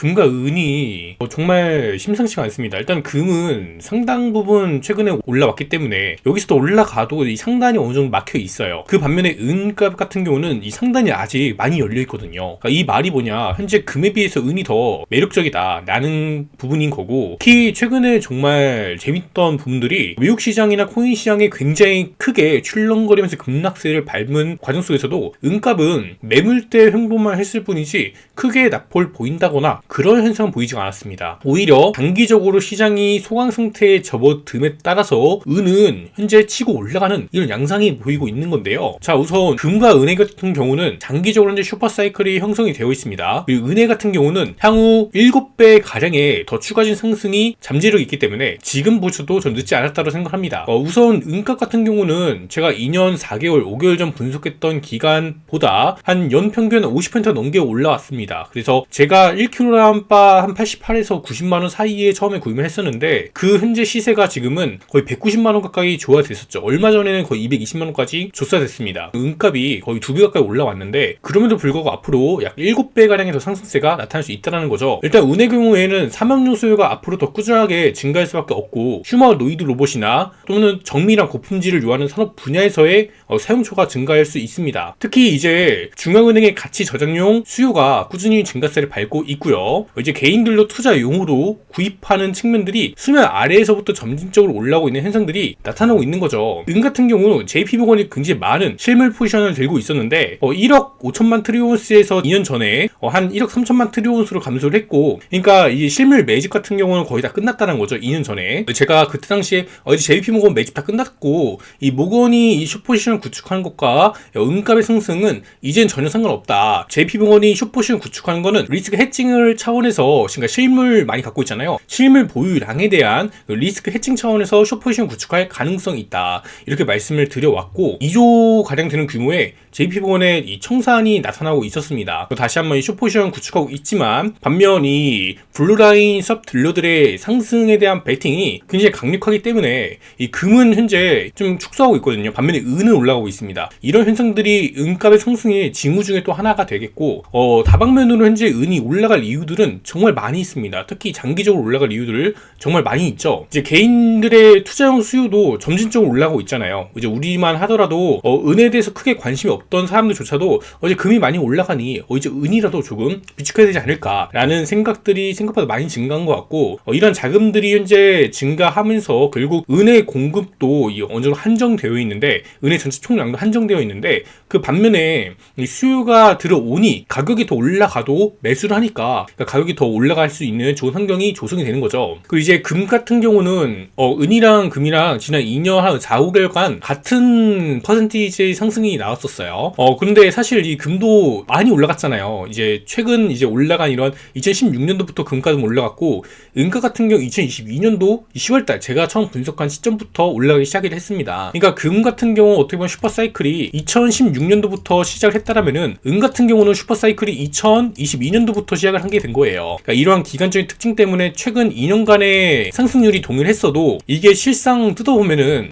금과 은이 정말 심상치가 않습니다. 일단 금은 상당 부분 최근에 올라왔기 때문에 여기서도 올라가도 이 상단이 어느 정도 막혀 있어요. 그 반면에 은값 같은 경우는 이 상단이 아직 많이 열려 있거든요. 그러니까 이 말이 뭐냐, 현재 금에 비해서 은이 더 매력적이다 라는 부분인 거고, 특히 최근에 정말 재밌던 부분들이 미국 시장이나 코인 시장에 굉장히 크게 출렁거리면서 급락세를 밟은 과정 속에서도 은값은 매물대 횡보만 했을 뿐이지 크게 낙폭을 보인다거나 그런 현상은 보이지 않았습니다. 오히려 단기적으로 시장이 소강 상태에 접어듦에 따라서 은은 현재 치고 올라가는 이런 양상이 보이고 있는 건데요. 자, 우선 금과 은행 같은 경우는 장기적으로 현재 슈퍼사이클이 형성이 되어 있습니다. 그리고 은행 같은 경우는 향후 7배 가량의 더 추가적인 상승이 잠재력이 있기 때문에 지금 보셔도 전 늦지 않았다고 생각합니다. 우선 은값 같은 경우는 제가 2년 4개월 5개월 전 분석했던 기간보다 한 연평균 50% 넘게 올라왔습니다. 그래서 제가 1kg바 한 88에서 90만원 사이에 처음에 구입을 했었는데 그 현재 시세가 지금은 거의 190만원 가까이 조화됐었죠. 얼마 전에는 거의 220만원까지 조사됐습니다. 은값이 거의 2배 가까이 올라왔는데 그럼에도 불구하고 앞으로 약 7배 가량의 더 상승세가 나타날 수 있다는 거죠. 일단 은의 경우에는 사막용 수요가 앞으로 더 꾸준하게 증가할 수밖에 없고, 휴머노이드 로봇이나 또는 정밀한 고품질을 요하는 산업 분야에서의 사용처가 증가할 수 있습니다. 특히 이제 중앙은행의 가치 저장용 수요가 꾸준히 증가세를 밟고 있고요. 이제 개인들로 투자용으로 구입하는 측면들이 수면 아래에서부터 점진적으로 올라오고 있는 현상들이 나타나고 있는 거죠. 은 같은 경우는 JP모건이 굉장히 많은 실물 포지션을 들고 있었는데 1억 5천만 트리온스에서 2년 전에 한 1억 3천만 트리온스로 감소를 했고, 그러니까 이 실물 매집 같은 경우는 거의 다 끝났다는 거죠. 2년 전에 제가 그때 당시에 JP모건 매집 다 끝났고 이 모건이 이 숏포지션을 구축하는 것과 은값의 상승은 이젠 전혀 상관없다. JP모건이 숏포지션 구축하는 거는 리스크 해칭을 차원에서, 그러니까 실물 많이 갖고 있잖아요. 실물 보유량에 대한 리스크 해칭 차원에서 숏포지션 구축할 가능성이 있다. 이렇게 말씀을 드려왔고, 2조 가량 되는 규모의 JP모건의 이 청산이 나타나고 있었습니다. 다시 한번 이 숏포지션 구축하고 있지만, 반면 이 블루라인 섭 딜러들의 상승에 대한 베팅이 굉장히 강력하기 때문에 이 금은 현재 좀 축소하고 있거든요. 반면에 은은 올라가고 있습니다. 이런 현상들이 은값의 상승의 징후 중에 또 하나가 되겠고, 다방면으로 현재 은이 올라갈 이유들은 정말 많이 있습니다. 특히 장기적으로 올라갈 이유들 정말 많이 있죠. 이제 개인들의 투자용 수요도 점진적으로 올라가고 있잖아요. 이제 우리만 하더라도 은에 대해서 크게 관심이 없던 사람들조차도 이제 금이 많이 올라가니 이제 은이라도 조금 비축해야 되지 않을까라는 생각들이 생각보다 많이 증가한 것 같고, 이런 자금들이 현재 증가하면서 결국 은의 공급도 어느 정도 한정되어 있는데, 은의 전체 총량도 한정되어 있는데, 그 반면에 이 수요가 들어오니 가격이 더 올라가도 매수를 하니까 가격이 더 올라갈 수 있는 좋은 환경이 조성이 되는 거죠. 그리고 이제 금 같은 경우는 은이랑 금이랑 지난 2년 한 4, 5개월간 같은 퍼센티지의 상승이 나왔었어요. 그런데 사실 이 금도 많이 올라갔잖아요. 이제 최근 이제 올라간 이런 2016년도부터 금값은 올라갔고, 은가 같은 경우 2022년도 10월달 제가 처음 분석한 시점부터 올라가기 시작을 했습니다. 그러니까 금 같은 경우 어떻게 보면 슈퍼사이클이 2016년도부터 시작을 했다라면은 은 같은 경우는 슈퍼사이클이 2022년도부터 시작을 한 게 된 거예요. 그러니까 이러한 기간적인 특징 때문에 최근 2년간의 상승률이 동일했어도 이게 실상 뜯어보면은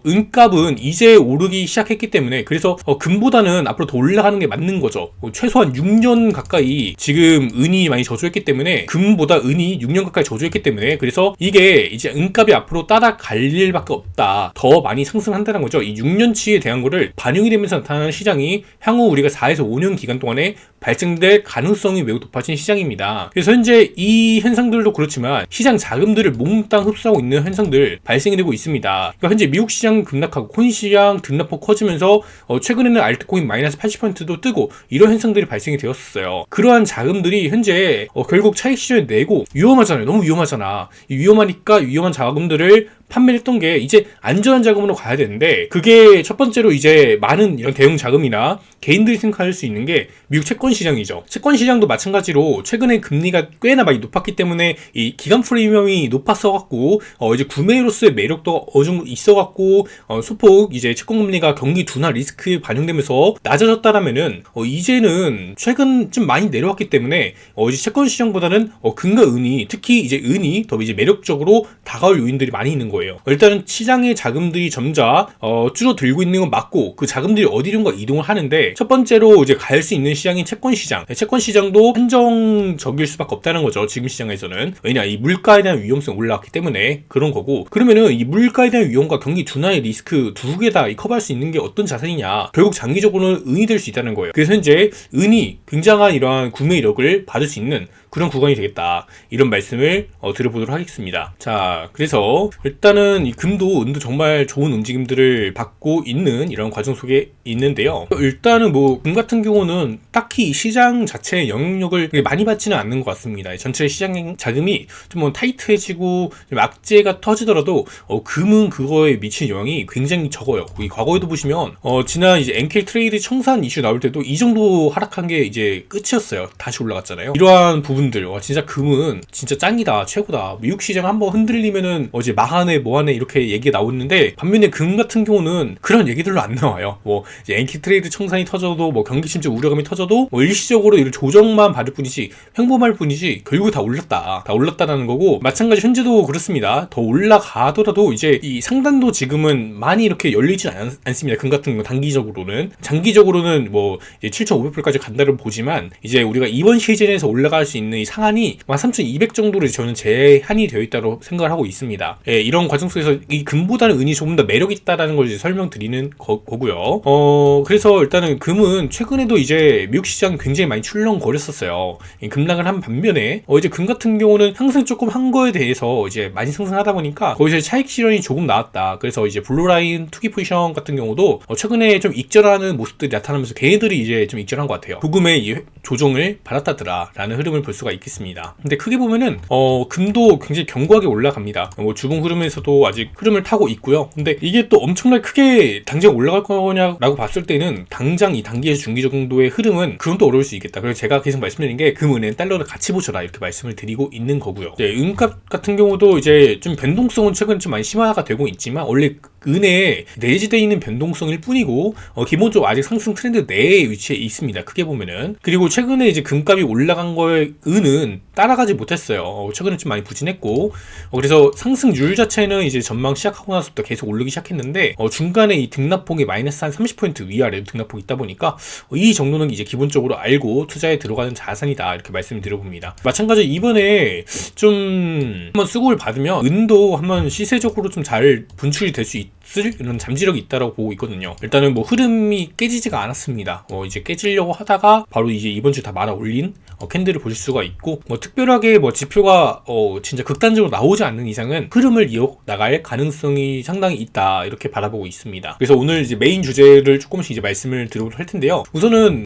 은값은 이제 오르기 시작했기 때문에, 그래서 금보다는 앞으로 더 올라가는 게 맞는 거죠. 최소한 6년 가까이 지금 은이 많이 저조했기 때문에, 금보다 은이 6년 가까이 저조했기 때문에, 그래서 이게 이제 은값이 앞으로 따라갈 일밖에 없다. 더 많이 상승한다는 거죠. 이 6년치에 대한 거를 반영이 되면서 나타나는 시장이 향후 우리가 4에서 5년 기간 동안에 발생될 가능성이 매우 높아진 시장입니다. 그래서 현재 이 현상들도 그렇지만 시장 자금들을 몽땅 흡수하고 있는 현상들 발생이 되고 있습니다. 그러니까 현재 미국 시장 급락하고 코인 시장 등락폭 커지면서 최근에는 알트코인 마이너스 80%도 뜨고 이런 현상들이 발생이 되었어요. 그러한 자금들이 현재 결국 차익 시장에 내고, 위험하잖아요. 너무 위험하잖아. 위험하니까 위험한 자금들을 판매했던 게 이제 안전한 자금으로 가야 되는데, 그게 첫 번째로 이제 많은 이런 대형 자금이나 개인들이 생각할 수 있는 게 미국 채권 시장이죠. 채권 시장도 마찬가지로 최근에 금리가 꽤나 많이 높았기 때문에 이 기간 프리미엄이 높았어갖고 이제 구매로서의 매력도 어느 정도 있어갖고 소폭 이제 채권 금리가 경기 둔화 리스크에 반영되면서 낮아졌다라면은 이제는 최근 좀 많이 내려왔기 때문에 이제 채권 시장보다는 금과 은이, 특히 이제 은이 더 이제 매력적으로 다가올 요인들이 많이 있는 거예요. 거예요. 일단은 시장의 자금들이 점차 줄어들고 있는 건 맞고, 그 자금들이 어디론가 이동을 하는데, 첫 번째로 이제 갈 수 있는 시장인 채권 시장. 채권 시장도 한정적일 수밖에 없다는 거죠. 지금 시장에서는. 왜냐, 이 물가에 대한 위험성이 올라왔기 때문에 그런 거고, 그러면은 이 물가에 대한 위험과 경기 둔화의 리스크 두 개 다 커버할 수 있는 게 어떤 자산이냐? 결국 장기적으로는 은이 될 수 있다는 거예요. 그래서 현재 은이 굉장한 이러한 구매 이력을 받을 수 있는 그런 구간이 되겠다, 이런 말씀을 드려보도록 하겠습니다. 자, 그래서 일단은 이 금도 은도 정말 좋은 움직임들을 받고 있는 이런 과정 속에 있는데요. 일단은 뭐 금 같은 경우는 딱히 시장 자체의 영향력을 많이 받지는 않는 것 같습니다. 전체 시장 자금이 좀 뭐 타이트해지고 좀 악재가 터지더라도 금은 그거에 미치는 영향이 굉장히 적어요. 이 과거에도 보시면 지난 이제 NK 트레이드 청산 이슈 나올 때도 이 정도 하락한 게 이제 끝이었어요. 다시 올라갔잖아요. 이러한 부분들, 와 진짜 금은 진짜 짱이다, 최고다, 미국 시장 한번 흔들리면은 어제 마하네 뭐하네 이렇게 얘기 나오는데, 반면에 금 같은 경우는 그런 얘기들로 안 나와요. 뭐 이제 NK 트레이드 청산이 터져도, 뭐 경기 침체 우려감이 터져도 뭐 일시적으로 이런 조정만 받을 뿐이지, 횡보할 뿐이지 결국 다 올랐다라는 거고, 마찬가지 현재도 그렇습니다. 더 올라가더라도 이제 이 상단도 지금은 많이 이렇게 열리진 않습니다. 금 같은 거 단기적으로는. 장기적으로는 뭐 이제 7,500불까지 간다를 보지만, 이제 우리가 이번 시즌에서 올라갈 수 있는 이 상한이 3,200 정도로 저는 제한이 되어 있다고 생각을 하고 있습니다. 예, 이런 과정 속에서 이 금보다는 은이 조금 더 매력 있다라는 걸 이제 설명드리는 거고요. 그래서 일단은 금은 최근에도 이제 미국 시장 굉장히 많이 출렁거렸었어요. 급락을 한 반면에 이제 금 같은 경우는 상승 조금 한 거에 대해서 이제 많이 상승하다 보니까 거기서 차익 실현이 조금 나왔다. 그래서 이제 블루라인 투기 포지션 같은 경우도 최근에 좀 익절하는 모습들이 나타나면서 걔네들이 이제 좀 익절한 것 같아요. 부금의 이 조정을 받았다더라라는 흐름을 볼 수가 있겠습니다. 근데 크게 보면은 금도 굉장히 견고하게 올라갑니다. 뭐 주봉 흐름에서도 아직 흐름을 타고 있고요. 근데 이게 또 엄청나게 크게 당장 올라갈 거냐라고 봤을 때는 당장 이 단기에서 중기 정도의 흐름은 그건 또 어려울 수 있겠다. 그래서 제가 계속 말씀드린 게 금, 은은 달러를 같이 보셔라, 이렇게 말씀을 드리고 있는 거고요. 네, 은값 같은 경우도 이제 좀 변동성은 최근 좀 많이 심화가 되고 있지만, 원래 은에 내재되어 있는 변동성일 뿐이고 기본적으로 아직 상승 트렌드 내에 위치해 있습니다. 크게 보면은. 그리고 최근에 이제 금값이 올라간 거에 은은 따라가지 못했어요. 최근에 좀 많이 부진했고, 그래서 상승률 자체는 이제 전망 시작하고 나서부터 계속 오르기 시작했는데, 중간에 이 등락폭이 마이너스 한 30% 위아래로 등락폭이 있다 보니까 이 정도는 이제 기본적으로 알고 투자에 들어가는 자산이다, 이렇게 말씀을 드려봅니다. 마찬가지로 이번에 좀 한번 수급을 받으면 은도 한번 시세적으로 좀 잘 분출이 될 수 있을 이런 잠재력이 있다라고 보고 있거든요. 일단은 뭐 흐름이 깨지지가 않았습니다. 이제 깨지려고 하다가 바로 이제 이번 주 다 말아 올린 캔들을 보실 수가 있고, 뭐 특별하게 뭐 지표가 진짜 극단적으로 나오지 않는 이상은 흐름을 이어나갈 가능성이 상당히 있다, 이렇게 바라보고 있습니다. 그래서 오늘 이제 메인 주제를 조금씩 이제 말씀을 드려보도록 할 텐데요. 우선은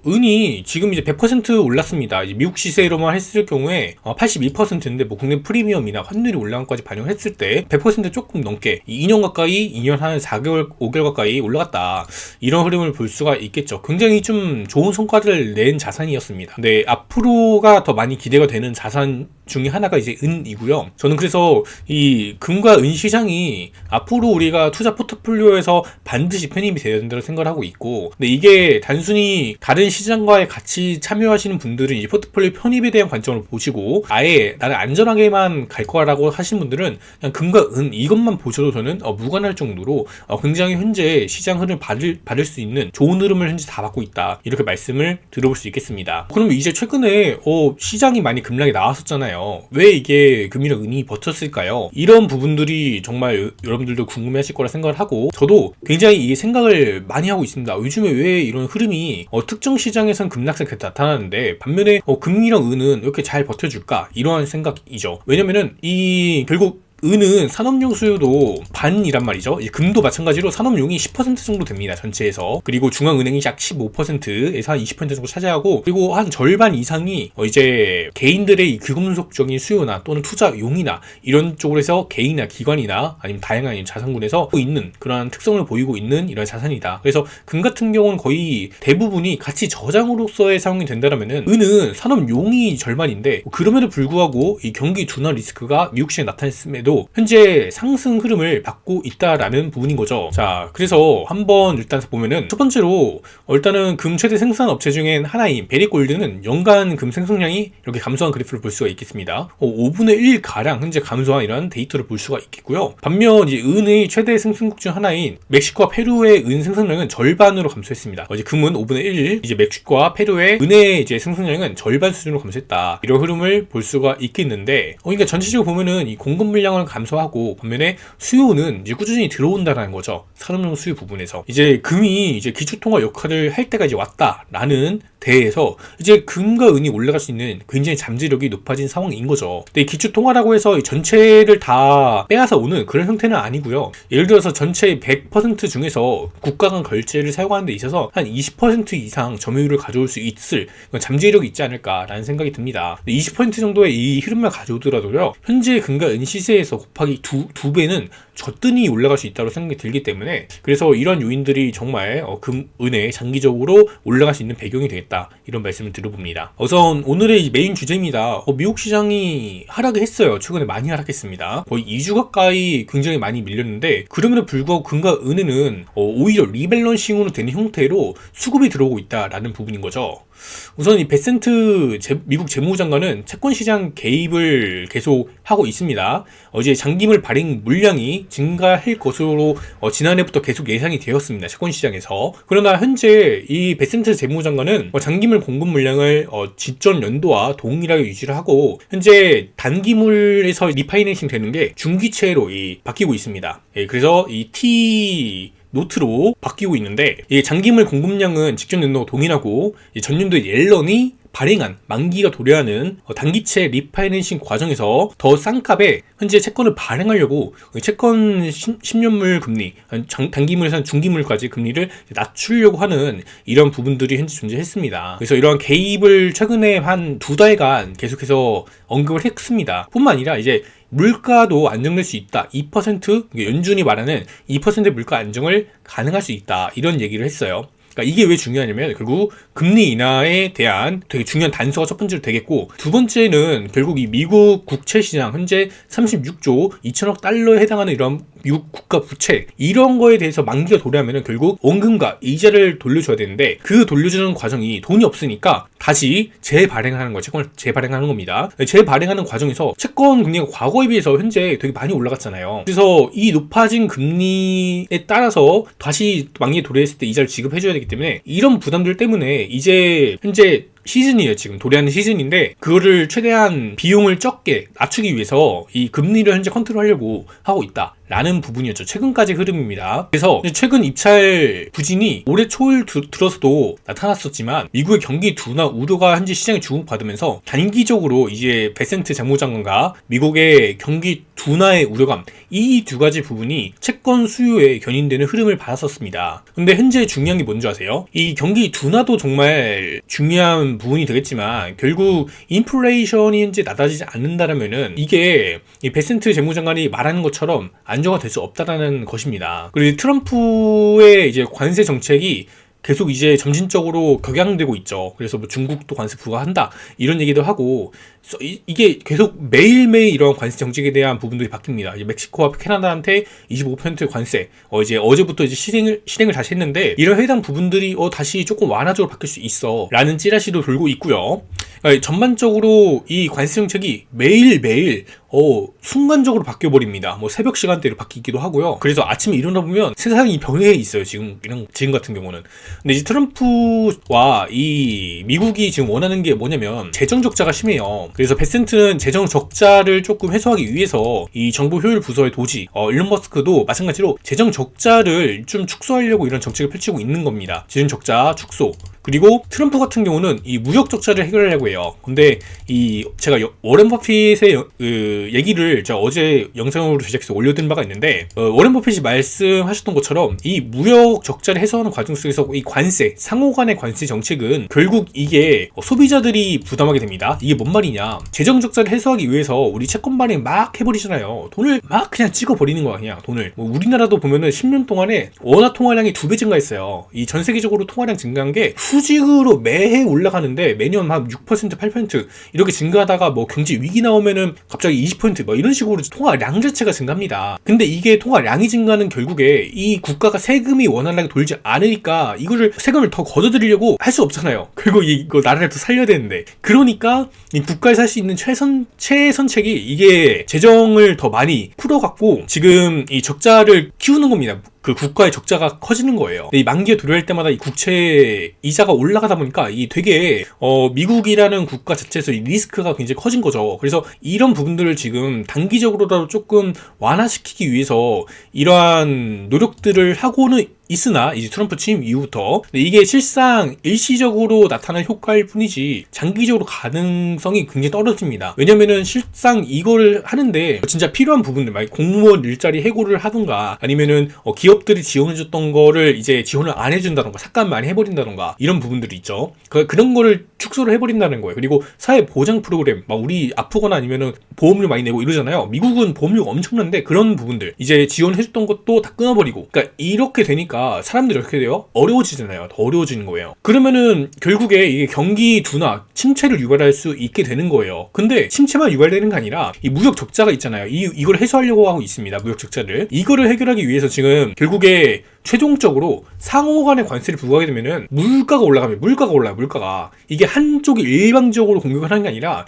은이 지금 이제 100% 올랐습니다. 이제 미국 시세로만 했을 경우에 82%인데, 뭐 국내 프리미엄이나 환율이 올라간 것까지 반영을 했을 때 100% 조금 넘게 2년 가까이, 2년 한 4개월 5개월 가까이 올라갔다, 이런 흐름을 볼 수가 있겠죠. 굉장히 좀 좋은 성과를 낸 자산이었습니다. 네, 앞으로가 더 많이 기대가 되는 자산 중에 하나가 이제 은이고요. 저는 그래서 이 금과 은 시장이 앞으로 우리가 투자 포트폴리오에서 반드시 편입이 되어야 된다고 생각을 하고 있고, 근데 이게 단순히 다른 시장과의 같이 참여하시는 분들은 이 포트폴리오 편입에 대한 관점을 보시고, 아예 나는 안전하게만 갈 거라고 하시는 분들은 그냥 금과 은 이것만 보셔도 저는 무관할 정도로 굉장히 현재 시장 흐름을 받을 수 있는 좋은 흐름을 현재 다 받고 있다, 이렇게 말씀을 들어볼 수 있겠습니다. 그럼 이제 최근에 시장이 많이 급락이 나왔었잖아요. 왜 이게 금이랑 은이 버텼을까요? 이런 부분들이 정말 여러분들도 궁금해하실 거라 생각을 하고, 저도 굉장히 이 생각을 많이 하고 있습니다. 요즘에 왜 이런 흐름이 특정 시장에선 급락세가 나타나는데 반면에 금이랑 은은 이렇게 잘 버텨줄까, 이러한 생각이죠. 왜냐면은 이 결국 은은 산업용 수요도 반이란 말이죠. 금도 마찬가지로 산업용이 10% 정도 됩니다, 전체에서. 그리고 중앙은행이 약 15%에서 한 20% 정도 차지하고, 그리고 한 절반 이상이 이제 개인들의 귀금속적인 수요나 또는 투자용이나 이런 쪽으로 해서 개인이나 기관이나 아니면 다양한 자산군에서 있는 그러한 특성을 보이고 있는 이런 자산이다. 그래서 금 같은 경우는 거의 대부분이 가치 저장으로서의 사용이 된다면은, 은은 산업용이 절반인데, 그럼에도 불구하고 이 경기 둔화 리스크가 미국 시장에 나타났음에도 자체도 현재 상승 흐름을 받고 있다라는 부분인 거죠. 자, 그래서 한번 일단 보면은 첫 번째로 일단은 금 최대 생산 업체 중엔 하나인 베리골드는 연간 금 생성량이 이렇게 감소한 그래프를 볼 수가 있겠습니다. 5분의 1 가량 현재 감소한 이런 데이터를 볼 수가 있겠고요. 반면 이제 은의 최대 생산국 중 하나인 멕시코와 페루의 은 생산량은 절반으로 감소했습니다. 이제 금은 5분의 1, 이제 멕시코와 페루의 은의 이제 생산량은 절반 수준으로 감소했다. 이런 흐름을 볼 수가 있겠는데, 그러니까 전체적으로 보면은 이 공급 물량을 감소하고 반면에 수요는 이제 꾸준히 들어온다라는 거죠. 산업용 수요 부분에서 이제 금이 이제 기초통화 역할을 할 때가 이제 왔다라는 대해서 이제 금과 은이 올라갈 수 있는 굉장히 잠재력이 높아진 상황인 거죠. 근데 기초통화라고 해서 전체를 다 빼앗아 오는 그런 형태는 아니고요. 예를 들어서 전체 100% 중에서 국가 간 결제를 사용하는 데 있어서 한 20% 이상 점유율을 가져올 수 있을 잠재력이 있지 않을까라는 생각이 듭니다. 20% 정도의 이 흐름만 가져오더라도요, 현재 금과 은 시세에서 곱하기 두 배는 저뜬히 올라갈 수 있다고 생각이 들기 때문에, 그래서 이런 요인들이 정말 금, 은에 장기적으로 올라갈 수 있는 배경이 되겠다, 이런 말씀을 드려봅니다. 우선 오늘의 메인 주제입니다. 미국 시장이 하락을 했어요. 최근에 많이 하락했습니다. 거의 2주 가까이 굉장히 많이 밀렸는데, 그럼에도 불구하고 금과 은에는 오히려 리밸런싱으로 되는 형태로 수급이 들어오고 있다라는 부분인 거죠. 우선 이 베센트 미국 재무장관은 채권 시장 개입을 계속 하고 있습니다. 어제 장기물 발행 물량이 증가할 것으로 지난해부터 계속 예상이 되었습니다. 채권 시장에서. 그러나 현재 이 베센트 재무장관은 장기물 공급 물량을 직전 연도와 동일하게 유지를 하고, 현재 단기물에서 리파이낸싱 되는 게 중기채로 바뀌고 있습니다. 그래서 이 T 노트로 바뀌고 있는데, 이 장기물 공급량은 직전 연도와 동일하고 전년도에 옐런이 발행한 만기가 도래하는 단기채 리파이낸싱 과정에서 더 싼 값에 현재 채권을 발행하려고 채권 10년물 금리, 단기물에서 중기물까지 금리를 낮추려고 하는 이런 부분들이 현재 존재했습니다. 그래서 이러한 개입을 최근에 한 2달간 계속해서 언급을 했습니다. 뿐만 아니라 이제 물가도 안정될 수 있다. 2% 연준이 말하는 2% 물가 안정을 가능할 수 있다. 이런 얘기를 했어요. 그러니까 이게 왜 중요하냐면, 결국 금리 인하에 대한 되게 중요한 단서가 첫 번째로 되겠고, 두 번째는 결국 이 미국 국채 시장 현재 36조 2천억 달러에 해당하는 이런 미국 국가 부채, 이런 거에 대해서 만기가 도래하면은 결국 원금과 이자를 돌려줘야 되는데, 그 돌려주는 과정이 돈이 없으니까 다시 재발행하는 거, 채권을 재발행하는 겁니다. 재발행하는 과정에서 채권 금리가 과거에 비해서 현재 되게 많이 올라갔잖아요. 그래서 이 높아진 금리에 따라서 다시 만기에 도래했을 때 이자를 지급해줘야 되기 때문에, 이런 부담들 때문에 이제 현재 시즌이에요. 지금 도래하는 시즌인데, 그거를 최대한 비용을 적게 낮추기 위해서 이 금리를 현재 컨트롤하려고 하고 있다 라는 부분이었죠. 최근까지 흐름입니다. 그래서 최근 입찰 부진이 올해 초를 들어서도 나타났었지만, 미국의 경기 둔화 우려가 현재 시장에 주목받으면서 단기적으로 이제 베센트 재무장관과 미국의 경기 둔화의 우려감, 이 두 가지 부분이 채권 수요에 견인되는 흐름을 받았었습니다. 근데 현재 중요한 게 뭔지 아세요? 이 경기 둔화도 정말 중요한 부분이 되겠지만, 결국 인플레이션이 현재 낮아지지 않는다라면은 이게 이 베센트 재무장관이 말하는 것처럼 안정화될 수 없다라는 것입니다. 그리고 트럼프의 이제 관세 정책이 계속 이제 점진적으로 격양되고 있죠. 그래서 뭐 중국도 관세 부과한다 이런 얘기도 하고, 이게 계속 매일매일 이런 관세 정책에 대한 부분들이 바뀝니다. 이제 멕시코와 캐나다한테 25% 관세, 이제 어제부터 이제 실행을 다시 했는데, 이런 해당 부분들이 다시 조금 완화적으로 바뀔 수 있어 라는 찌라시도 돌고 있고요. 그러니까 전반적으로 이 관세 정책이 매일매일 순간적으로 바뀌어버립니다. 뭐 새벽 시간대로 바뀌기도 하고요. 그래서 아침에 일어나 보면 세상이 변해 있어요. 지금 같은 경우는. 근데 이제 트럼프와 이 미국이 지금 원하는 게 뭐냐면, 재정 적자가 심해요. 그래서 베센트는 재정 적자를 조금 해소하기 위해서 이 정보 효율 부서의 도지, 일론 머스크도 마찬가지로 재정 적자를 좀 축소하려고 이런 정책을 펼치고 있는 겁니다. 재정 적자 축소. 그리고 트럼프 같은 경우는 이 무역 적자를 해결하려고 해요. 근데 제가 워렌 버핏의 얘기를 제가 어제 영상으로 제작해서 올려드린 바가 있는데, 워렌 버핏이 말씀하셨던 것처럼 이 무역 적자를 해소하는 과정 속에서 이 관세, 상호 간의 관세 정책은 결국 이게 소비자들이 부담하게 됩니다. 이게 뭔 말이냐? 재정 적자를 해소하기 위해서 우리 채권 발행 막 해버리잖아요. 돈을 막 그냥 찍어버리는 거야, 그냥 돈을. 뭐 우리나라도 보면은 10년 동안에 원화 통화량이 2배 증가했어요. 이 전 세계적으로 통화량 증가한 게 수직으로 매해 올라가는데, 매년 한 6%, 8% 이렇게 증가하다가 뭐 경제 위기 나오면은 갑자기 20%뭐 이런 식으로 통화량 자체가 증가합니다. 근데 이게 통화량이 증가하는 결국에 이 국가가 세금이 원활하게 돌지 않으니까 이거를 세금을 더 걷어들이려고 할 수 없잖아요. 결국 이거 나라를 더 살려야 되는데, 그러니까 이 국가에서 할 수 있는 최선책이 이게 재정을 더 많이 풀어갖고 지금 이 적자를 키우는 겁니다. 그 국가의 적자가 커지는 거예요. 이 만기에 도래할 때마다 이 국채 이자가 올라가다 보니까 이 되게 미국이라는 국가 자체에서 이 리스크가 굉장히 커진 거죠. 그래서 이런 부분들을 지금 단기적으로라도 조금 완화시키기 위해서 이러한 노력들을 하고는 있으나 이제 트럼프 취임 이후부터 이게 실상 일시적으로 나타난 효과일 뿐이지 장기적으로 가능성이 굉장히 떨어집니다. 왜냐면은 실상 이거를 하는데 진짜 필요한 부분들, 막 공무원 일자리 해고를 하든가 아니면은 기업들이 지원해줬던 거를 이제 지원을 안 해준다던가 삭감 많이 해버린다던가 이런 부분들이 있죠. 그런 거를 축소를 해버린다는 거예요. 그리고 사회 보장 프로그램, 막 우리 아프거나 아니면은 보험료 많이 내고 이러잖아요. 미국은 보험료가 엄청난데 그런 부분들 이제 지원해줬던 것도 다 끊어버리고, 그러니까 이렇게 되니까 사람들이 어떻게 돼요? 어려워지잖아요. 더 어려워지는 거예요. 그러면은 결국에 이게 경기 둔화, 침체를 유발할 수 있게 되는 거예요. 근데 침체만 유발되는 게 아니라 이 무역 적자가 있잖아요. 이걸 해소하려고 하고 있습니다. 무역 적자를. 이거를 해결하기 위해서 지금 결국에 최종적으로 상호 간의 관세를 부과하게 되면은 물가가 올라가면 물가가 이게 한쪽이 일방적으로 공격을 하는 게 아니라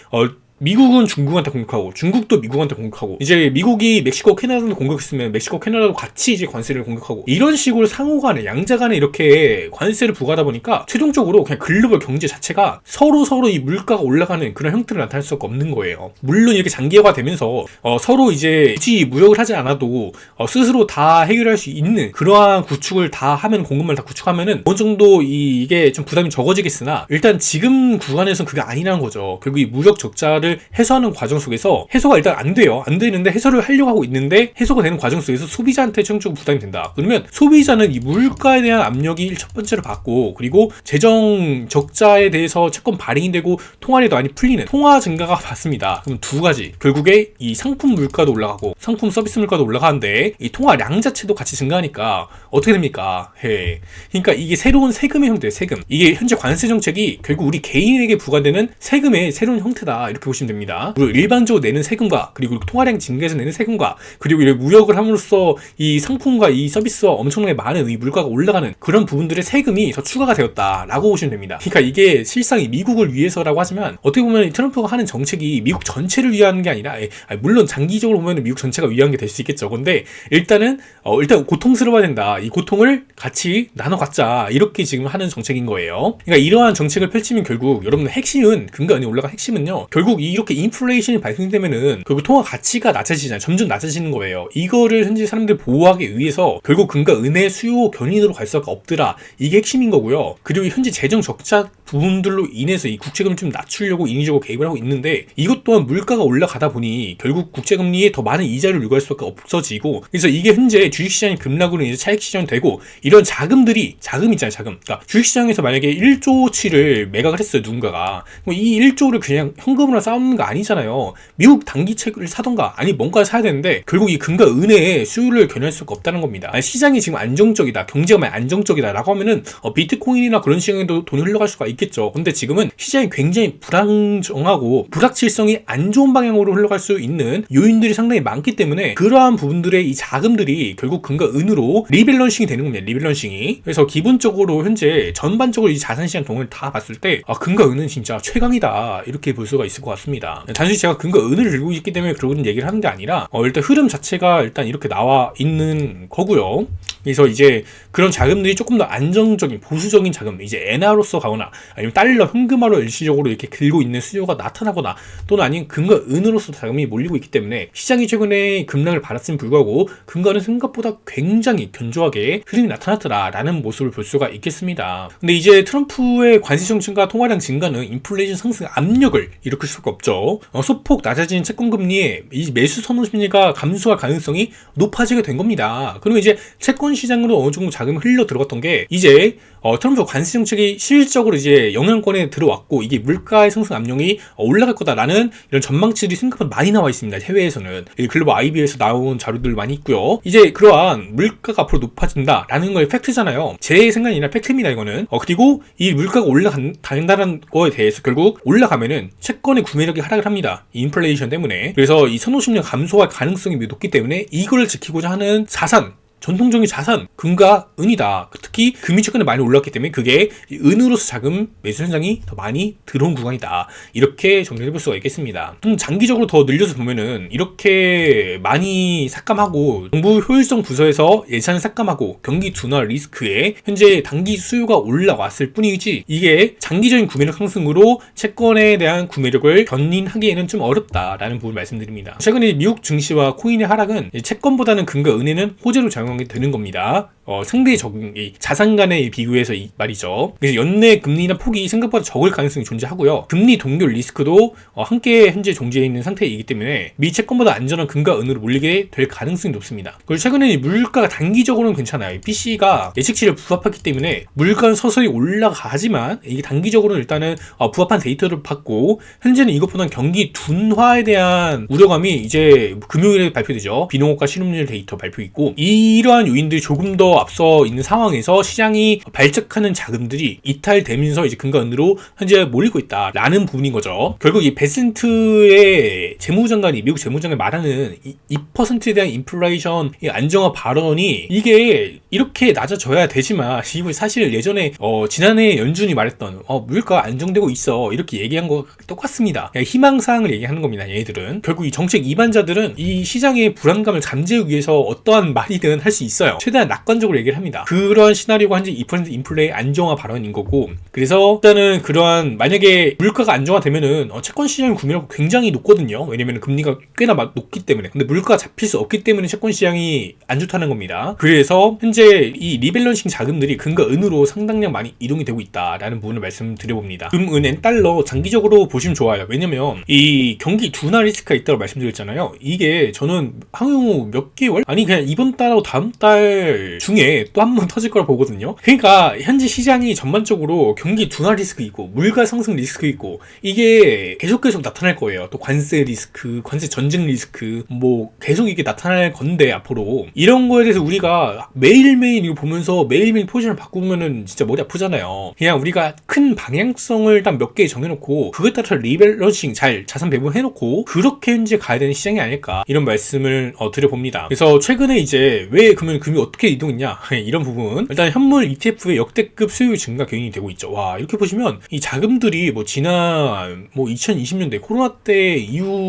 미국은 중국한테 공격하고 중국도 미국한테 공격하고, 이제 미국이 멕시코 캐나다를 공격했으면 멕시코 캐나다도 같이 이제 관세를 공격하고, 이런 식으로 상호간에 양자간에 이렇게 관세를 부과하다 보니까 최종적으로 그냥 글로벌 경제 자체가 서로 이 물가가 올라가는 그런 형태를 나타낼 수가 없는 거예요. 물론 이렇게 장기화가 되면서 서로 이제 굳이 무역을 하지 않아도 스스로 다 해결할 수 있는 그러한 구축을 다 하면, 공급망을 다 구축하면은 어느 정도 이게 좀 부담이 적어지겠으나, 일단 지금 구간에서는 그게 아니라는 거죠. 결국 이 무역 적자를 해소하는 과정 속에서 해소가 일단 안 되는데 해소를 하려고 하고 있는데, 해소가 되는 과정 속에서 소비자한테 최종적으로 부담이 된다. 그러면 소비자는 이 물가에 대한 압력이 첫 번째로 받고, 그리고 재정 적자에 대해서 채권 발행이 되고 통화량도 많이 풀리는 통화 증가가 받습니다. 그럼 두 가지, 결국에 이 상품 물가도 올라가고 상품 서비스 물가도 올라가는데 이 통화량 자체도 같이 증가하니까 어떻게 됩니까? 그러니까 이게 새로운 세금의 형태예요. 세금. 이게 현재 관세 정책이 결국 우리 개인에게 부과되는 세금의 새로운 형태다, 이렇게 보시면 됩니다. 그리고 일반적으로 내는 세금과, 그리고 통화량 증가해서 내는 세금과, 그리고 이렇게 무역을 함으로써 이 상품과 이 서비스와 엄청나게 많은 이 물가가 올라가는 그런 부분들의 세금이 더 추가가 되었다라고 보시면 됩니다. 그러니까 이게 실상 이 미국을 위해서라고 하지만, 어떻게 보면 트럼프가 하는 정책이 미국 전체를 위한 게 아니라, 물론 장기적으로 보면 미국 전체가 위한 게 될 수 있겠죠. 근데 일단 고통스러워야 된다. 이 고통을 같이 나눠 갖자, 이렇게 지금 하는 정책인 거예요. 그러니까 이러한 정책을 펼치면 결국 여러분들 핵심은, 근거 안에 올라간 핵심은요, 결국 이렇게 인플레이션이 발생되면은 결국 통화 가치가 낮아지잖아요. 점점 낮아지는 거예요. 이거를 현재 사람들 보호하기 위해서 결국 금과 은의 수요 견인으로 갈 수가 없더라, 이게 핵심인 거고요. 그리고 현재 재정 적자 부분들로 인해서 이 국채금리 좀 낮추려고 인위적으로 개입을 하고 있는데, 이것 또한 물가가 올라가다 보니 결국 국채금리에 더 많은 이자를 요구할 수밖에 없어지고, 그래서 이게 현재 주식시장이 급락으로 이제 차익시장이 되고, 이런 자금 있잖아요. 그러니까 주식시장에서 만약에 1조치를 매각을 했어요, 누군가가. 이 1조를 그냥 현금으로 쌓는 거 아니잖아요. 미국 단기채를 사던가 아니 뭔가 사야 되는데, 결국 이 금과 은의 수요를 견인할 수가 없다는 겁니다. 시장이 지금 안정적이다, 경제가 많이 안정적이다 라고 하면은 비트코인이나 그런 시장에도 돈이 흘러갈 수가 있겠죠. 근데 지금은 시장이 굉장히 불안정하고 불확실성이 안 좋은 방향으로 흘러갈 수 있는 요인들이 상당히 많기 때문에, 그러한 부분들의 이 자금들이 결국 금과 은으로 리밸런싱이 되는 겁니다. 리밸런싱이. 그래서 기본적으로 현재 전반적으로 이 자산시장 동을 다 봤을 때 금과 은은 진짜 최강이다, 이렇게 볼 수가 있을 것 같습니다. 단순히 제가 금과 은을 들고 있기 때문에 그런 얘기를 하는 게 아니라 일단 흐름 자체가 일단 이렇게 나와 있는 거고요. 그래서 이제 그런 자금들이 조금 더 안정적인 보수적인 자금, 이제 엔화로서 가거나 아니면 달러, 현금화로 일시적으로 이렇게 들고 있는 수요가 나타나거나, 또는 아니면 금과 은으로서 자금이 몰리고 있기 때문에 시장이 최근에 급락을 받았음에 불구하고 금과는 생각보다 굉장히 견조하게 흐름이 나타났더라라는 모습을 볼 수가 있겠습니다. 근데 이제 트럼프의 관세 정책과 통화량 증가는 인플레이션 상승 압력을 일으킬 수가 없죠. 소폭 낮아진 채권금리에 이 매수 선호 심리가 감소할 가능성이 높아지게 된 겁니다. 그리고 이제 채권 시장으로 어느 정도 자금이 흘러 들어갔던 게, 이제 트럼프 관세 정책이 실질적으로 이제 이제 영향권에 들어왔고 이게 물가의 상승 압력이 올라갈 거다라는 이런 전망치들이 생각보다 많이 나와 있습니다. 해외에서는 글로벌 IB에서 나온 자료들 많이 있고요. 이제 그러한 물가가 앞으로 높아진다라는 걸 팩트잖아요. 제 생각이 아니라 팩트입니다. 이거는. 그리고 이 물가가 올라간다는 거에 대해서 결국 올라가면은 채권의 구매력이 하락을 합니다. 이 인플레이션 때문에. 그래서 이 선호10년 감소할 가능성이 매우 높기 때문에 이걸 지키고자 하는 자산, 전통적인 자산, 금과 은이다. 특히 금이 최근에 많이 올랐기 때문에 그게 은으로서 자금 매수 현상이 더 많이 들어온 구간이다. 이렇게 정리해 볼 수가 있겠습니다. 좀 장기적으로 더 늘려서 보면은 이렇게 많이 삭감하고 정부 효율성 부서에서 예산을 삭감하고 경기 둔화 리스크에 현재 단기 수요가 올라왔을 뿐이지 이게 장기적인 구매력 상승으로 채권에 대한 구매력을 견인하기에는 좀 어렵다라는 부분을 말씀드립니다. 최근에 미국 증시와 코인의 하락은 채권보다는 금과 은에는 호재로 작용하게 되는 겁니다. 상대의 적응이 자산 간의 비교해서 말이죠. 그래서 연내 금리나 폭이 생각보다 적을 가능성이 존재하고요. 금리 동결 리스크도 함께 현재 존재해 있는 상태이기 때문에 미 채권보다 안전한 금과 은으로 몰리게 될 가능성이 높습니다. 그리고 최근에 물가가 단기적으로는 괜찮아요. PC가 예측치를 부합했기 때문에 물가는 서서히 올라가지만 이게 단기적으로는 일단은 부합한 데이터를 받고 현재는 이것보다는 경기 둔화에 대한 우려감이 이제 금요일에 발표되죠. 비농업과 실업률 데이터 발표 있고 이러한 요인들이 조금 더 앞서 있는 상황에서 시장이 발작하는 자금들이 이탈되면서 이제 금과 은으로 현재 몰리고 있다라는 부분인 거죠. 결국 이 베센트의 재무장관이 미국 재무장관이 말하는 2%에 대한 인플레이션 안정화 발언이 이게 이렇게 낮아져야 되지만 이거 사실 예전에 지난해 연준이 말했던 물가가 안정되고 있어 이렇게 얘기한 거 똑같습니다. 희망사항을 얘기하는 겁니다. 얘들은 결국 이 정책 이반자들은 이 시장의 불안감을 잠재우기 위해서 어떠한 말이든 할 수 있어요. 최대한 낙관적으로 얘기를 합니다. 그런 시나리오가 현재 2% 인플레이 안정화 발언인 거고 그래서 일단은 그러한 만약에 물가가 안정화되면은 채권 시장의 구매력이 굉장히 높거든요. 왜냐면 금리가 꽤나 높기 때문에. 근데 물가가 잡힐 수 없기 때문에 채권 시장이 안 좋다는 겁니다. 그래서 현재 이 리밸런싱 자금들이 금과 은으로 상당량 많이 이동이 되고 있다라는 부분을 말씀드려봅니다. 금, 은, 엔, 달러 장기적으로 보시면 좋아요. 왜냐면 이 경기 둔화 리스크가 있다고 말씀드렸잖아요. 이게 저는 향후 몇 개월? 아니 그냥 이번 달하고 다음 달 중에 또 한 번 터질 거라 보거든요. 그러니까 현재 시장이 전반적으로 경기 둔화 리스크 있고 물가 상승 리스크 있고 이게 계속 나타날 거예요. 또 관세 리스크, 관세 전쟁 리스크 뭐 계속 이게 나타날 건데 앞으로 이런 거에 대해서 우리가 매일매일 이거 보면서 매일매일 포지션을 바꾸면은 진짜 머리 아프잖아요. 그냥 우리가 큰 방향성을 딱 몇 개 정해놓고 그거에 따라서 리밸런싱 잘 자산 배분해놓고 그렇게 현재 가야 되는 시장이 아닐까 이런 말씀을 드려봅니다. 그래서 최근에 이제 왜 그러면 금이 어떻게 이동했냐 이런 부분 일단 현물 ETF의 역대급 수요 증가 경향이 되고 있죠. 와 이렇게 보시면 이 자금들이 뭐 지난 뭐 2020년대 코로나 때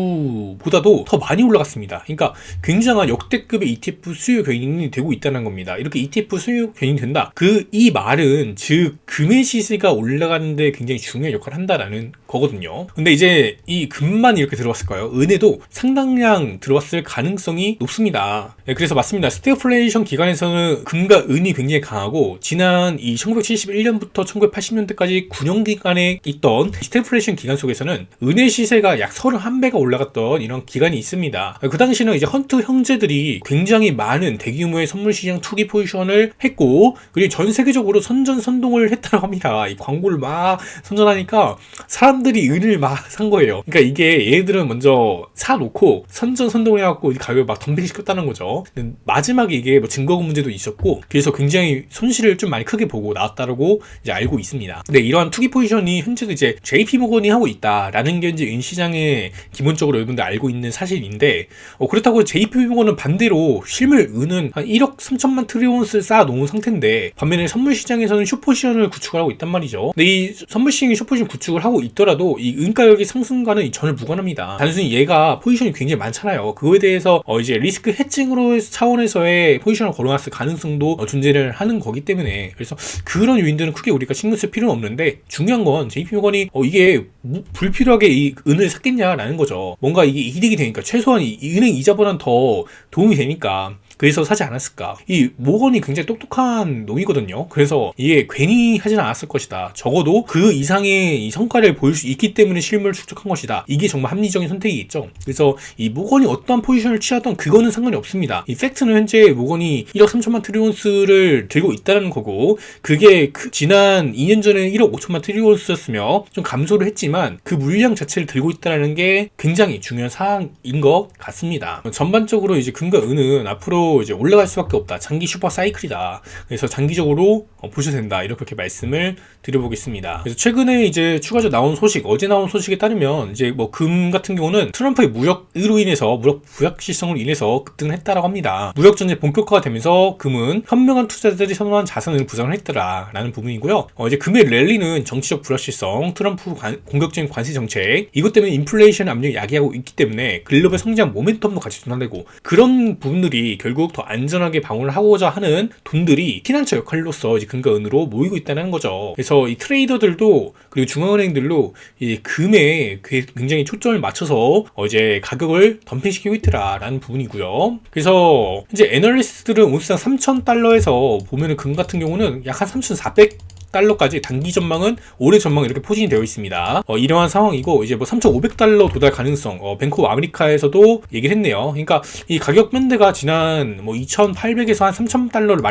이후보다도 더 많이 올라갔습니다. 그러니까 굉장한 역대급의 ETF 수요 경향이 되고 있다는 겁니다. 이렇게 ETF 수요 경향이 된다. 이 말은 즉 금의 시세가 올라가는데 굉장히 중요한 역할을 한다라는 거거든요. 근데 이제 이 금만 이렇게 들어왔을까요? 은에도 상당량 들어왔을 가능성이 높습니다. 네, 그래서 맞습니다. 스태그플레이션 기간에서는 금과 은이 굉장히 강하고 지난 이 1971년부터 1980년대까지 9년 기간에 있던 스태그플레이션 기간 속에서는 은의 시세가 약 31배가 올라갔던 이런 기간이 있습니다. 그 당시는 이제 헌트 형제들이 굉장히 많은 대규모의 선물 시장 투기 포지션을 했고 그리고 전 세계적으로 선전선동을 했다고 합니다. 이 광고를 막 선전하니까 사람들이 은을 막 산 거예요. 그러니까 이게 얘네들은 먼저 사놓고 선전선동을 해갖고 가격을 막 덤핑시켰다는 거죠. 마지막에 이게 뭐 증거 문제도 있었고 그래서 굉장히 손실을 좀 많이 크게 보고 나왔다라고 이제 알고 있습니다. 근데 이러한 투기 포지션이 현재도 이제 JP모건이 하고 있다라는 게 이제 은시장에 기본적으로 여러분들 알고 있는 사실인데 그렇다고 JP모건은 반대로 실물 은은 한 1억 3천만 트리온스를 쌓아놓은 상태인데 반면에 선물시장에서는 숏포지션을 구축을 하고 있단 말이죠. 근데 이 선물시장이 숏포지션 구축을 하고 있더라도 이 은가격의 상승과는 전혀 무관합니다. 단순히 얘가 포지션이 굉장히 많잖아요. 그거에 대해서 이제 리스크 해칭으로 차원에서의 포지션을 걸어놨을 가능성도 존재를 하는 거기 때문에 그래서 그런 요인들은 크게 우리가 신경 쓸 필요는 없는데 중요한 건 JP모건이 이게 불필요하게 이 은을 샀겠냐라는 거죠. 뭔가 이게 이득이 되니까 최소한 이 은행 이자보다는 더 도움이 되니까 그래서 사지 않았을까? 이 모건이 굉장히 똑똑한 놈이거든요. 그래서 이게 괜히 하진 않았을 것이다. 적어도 그 이상의 이 성과를 보일 수 있기 때문에 실물을 축적한 것이다. 이게 정말 합리적인 선택이겠죠. 그래서 이 모건이 어떠한 포지션을 취하던 그거는 상관이 없습니다. 이 팩트는 현재 모건이 1억 3천만 트리온스를 들고 있다는 거고, 그게 지난 2년 전에 1억 5천만 트리온스였으며 좀 감소를 했지만 그 물량 자체를 들고 있다는 게 굉장히 중요한 사항인 것 같습니다. 전반적으로 이제 금과 은은 앞으로 이제 올라갈 수밖에 없다. 장기 슈퍼 사이클이다. 그래서 장기적으로 보셔도 된다. 이렇게 말씀을 드려보겠습니다. 그래서 최근에 이제 추가적으로 나온 소식, 어제 나온 소식에 따르면 이제 뭐 금 같은 경우는 트럼프의 무역으로 인해서 무역 불확실성으로 인해서 급등을 했다라고 합니다. 무역 전쟁 본격화가 되면서 금은 현명한 투자자들이 선호한 자산을 부상을 했더라라는 부분이고요. 이제 금의 랠리는 정치적 불확실성, 트럼프 공격적인 관세 정책, 이것 때문에 인플레이션 압력이 야기하고 있기 때문에 글로벌 성장 모멘텀도 같이 둔화되고, 그런 부분들이 결국 더 안전하게 방어를 하고자 하는 돈들이 피난처 역할로서 이제 금과 은으로 모이고 있다는 거죠. 그래서 이 트레이더들도 그리고 중앙은행들도 이 금에 굉장히 초점을 맞춰서 이제 가격을 덤핑시키고 있더라라는 부분이고요. 그래서 이제 애널리스트들은 온스당 3,000달러에서 보면은 금 같은 경우는 약 한 3,400달러까지 단기 전망은 올해 전망 이렇게 포진이 되어 있습니다. 이러한 상황이고, 이제 뭐 3,500달러 도달 가능성, 뱅크 오브 아메리카에서도 얘기를 했네요. 그러니까 이 가격 밴드가 지난 뭐 2,800에서 한 3,000달러를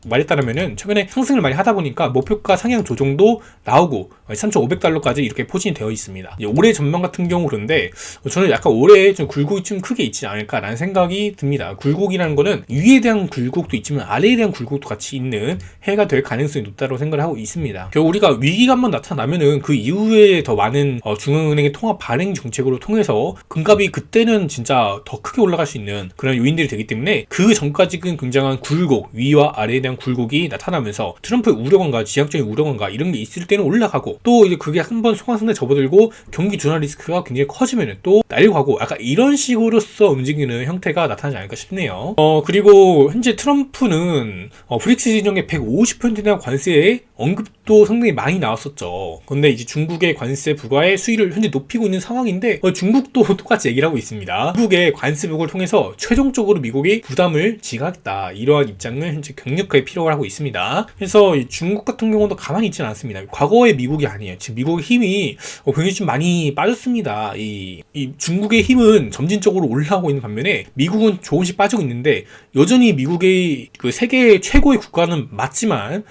말했다면은 최근에 상승을 많이 하다 보니까 목표가 상향 조정도 나오고 3,500달러까지 이렇게 포진이 되어 있습니다. 올해 전망 같은 경우 그런데 저는 약간 올해 좀 굴곡이 좀 크게 있지 않을까라는 생각이 듭니다. 굴곡이라는 거는 위에 대한 굴곡도 있지만 아래에 대한 굴곡도 같이 있는 해가 될 가능성이 높다고 생각을 하고 있습니다. 결국 우리가 위기가 한번 나타나면은 그 이후에 더 많은 중앙은행의 통화 발행 정책으로 통해서 금값이 그때는 진짜 더 크게 올라갈 수 있는 그런 요인들이 되기 때문에, 그 전까지는 굉장한 굴곡, 위와 아래에 대한 굴곡이 나타나면서 트럼프의 우려감과 지역적인 우려감과 이런 게 있을 때는 올라가고, 또 이제 그게 한번 소강상에 접어들고 경기 둔화 리스크가 굉장히 커지면은 또 내려가고, 약간 이런 식으로서 움직이는 형태가 나타나지 않을까 싶네요. 그리고 현재 트럼프는 브릭스 진영의 150%에 대한 관세에 언급도 상당히 많이 나왔었죠. 근데 이제 중국의 관세 부과의 수위를 현재 높이고 있는 상황인데, 중국도 똑같이 얘기를 하고 있습니다. 중국의 관세 부과를 통해서 최종적으로 미국이 부담을 지가하겠다, 이러한 입장을 현재 강력하게 필요로 하고 있습니다. 그래서 중국 같은 경우도 가만히 있지는 않습니다. 과거의 미국이 아니에요. 지금 미국의 힘이 굉장히 좀 많이 빠졌습니다. 이 중국의 힘은 점진적으로 올라가고 있는 반면에 미국은 조금씩 빠지고 있는데, 여전히 미국의 그 세계 최고의 국가는 맞지만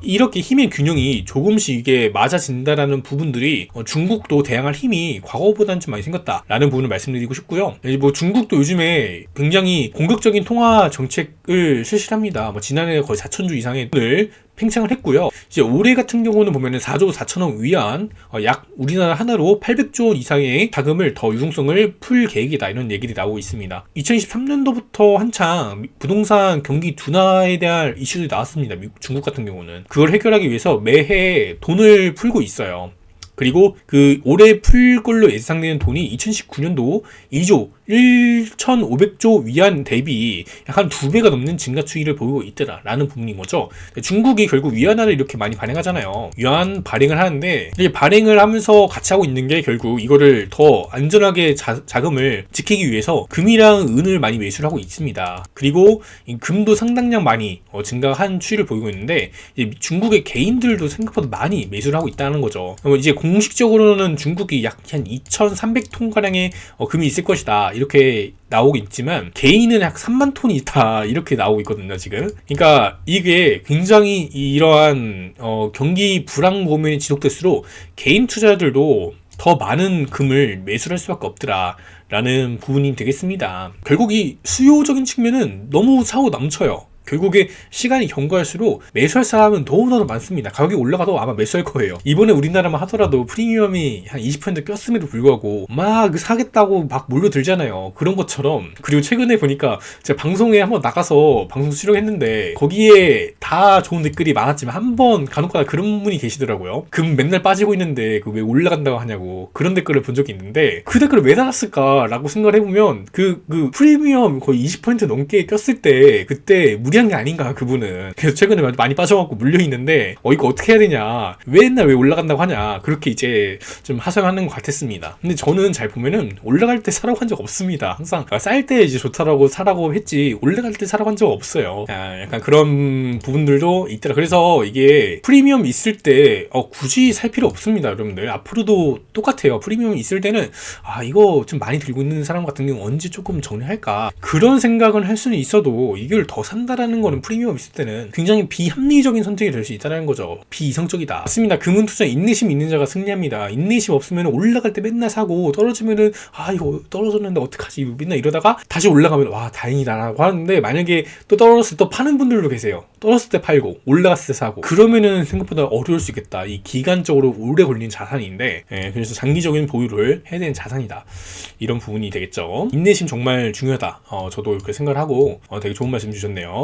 이렇게 힘의 균형이 조금씩 이게 맞아진다라는 부분들이 중국도 대항할 힘이 과거보다는 좀 많이 생겼다라는 부분을 말씀드리고 싶고요. 뭐 중국도 요즘에 굉장히 공격적인 통화 정책을 실시합니다. 뭐 지난해 거의 4천조 이상의 돈을 팽창을 했고요. 이제 올해 같은 경우는 보면은 4조 4천억 위안, 약 우리나라 하나로 800조 이상의 자금을 더 유동성을 풀 계획이다, 이런 얘기들이 나오고 있습니다. 2023년도부터 한창 부동산 경기 둔화에 대한 이슈들이 나왔습니다. 중국 같은 경우는 그걸 해결하기 위해서 매해 돈을 풀고 있어요. 그리고 그 올해 풀 걸로 예상되는 돈이 2019년도 2조 1,500조 위안 대비 약 한 2배가 넘는 증가 추이를 보이고 있더라라는 부분인 거죠. 중국이 결국 위안화를 이렇게 많이 발행하잖아요. 위안 발행을 하는데, 이렇게 발행을 하면서 같이 하고 있는 게 결국 이거를 더 안전하게 자금을 지키기 위해서 금이랑 은을 많이 매수를 하고 있습니다. 그리고 이 금도 상당량 많이 증가한 추이를 보이고 있는데, 이제 중국의 개인들도 생각보다 많이 매수를 하고 있다는 거죠. 이제 공식적으로는 중국이 약 한 2,300톤가량의 금이 있을 것이다, 이렇게 나오고 있지만 개인은 약 3만 톤이 있다, 이렇게 나오고 있거든요 지금. 그러니까 이게 굉장히 이러한 경기 불황 고민이 지속될수록 개인 투자자들도 더 많은 금을 매수할 수밖에 없더라 라는 부분이 되겠습니다. 결국 이 수요적인 측면은 너무 차고 넘쳐요. 결국에 시간이 경과할수록 매수할 사람은 너무나도 많습니다. 가격이 올라가도 아마 매수할 거예요. 이번에 우리나라만 하더라도 프리미엄이 한 20% 꼈음에도 불구하고 막 사겠다고 막 몰려들잖아요. 그런 것처럼. 그리고 최근에 보니까 제가 방송에 한번 나가서 방송 수령했는데 거기에 다 좋은 댓글이 많았지만 한번 간혹가다 그런 분이 계시더라고요. 금 맨날 빠지고 있는데 그 왜 올라간다고 하냐고 그런 댓글을 본 적이 있는데, 그 댓글을 왜 달았을까 라고 생각을 해보면 그 프리미엄 거의 20% 넘게 꼈을 때 그때 무리 무리한 게 아닌가 그분은. 그래서 최근에 많이 빠져갖고 물려있는데 이거 어떻게 해야 되냐, 왜 올라간다고 하냐, 그렇게 이제 좀 하소연하는 것 같았습니다. 근데 저는 잘 보면은 올라갈 때 사라고 한 적 없습니다. 항상 쌀 때 이제 좋다라고 사라고 했지 올라갈 때 사라고 한 적 없어요. 약간 그런 부분들도 있더라. 그래서 이게 프리미엄 있을 때 굳이 살 필요 없습니다, 여러분들. 앞으로도 똑같아요. 프리미엄 있을 때는 이거 좀 많이 들고 있는 사람 같은 경우 언제 조금 정리할까, 그런 생각은 할 수는 있어도 이걸 더 산다라는 거는 프리미엄 있을 때는 굉장히 비합리적인 선택이 될 수 있다는 거죠. 비이성적이다. 맞습니다. 금은 투자 인내심 있는 자가 승리합니다. 인내심 없으면 올라갈 때 맨날 사고 떨어지면은 이거 떨어졌는데 어떡하지 맨날 이러다가 다시 올라가면 와 다행이다라고 하는데, 만약에 또 떨어졌을 때 또 파는 분들도 계세요. 떨어졌을 때 팔고 올라갔을 때 사고, 그러면은 생각보다 어려울 수 있겠다. 이 기간적으로 오래 걸린 자산인데, 그래서 장기적인 보유를 해야 되는 자산이다, 이런 부분이 되겠죠. 인내심 정말 중요하다. 저도 그렇게 생각을 하고 되게 좋은 말씀 주셨네요.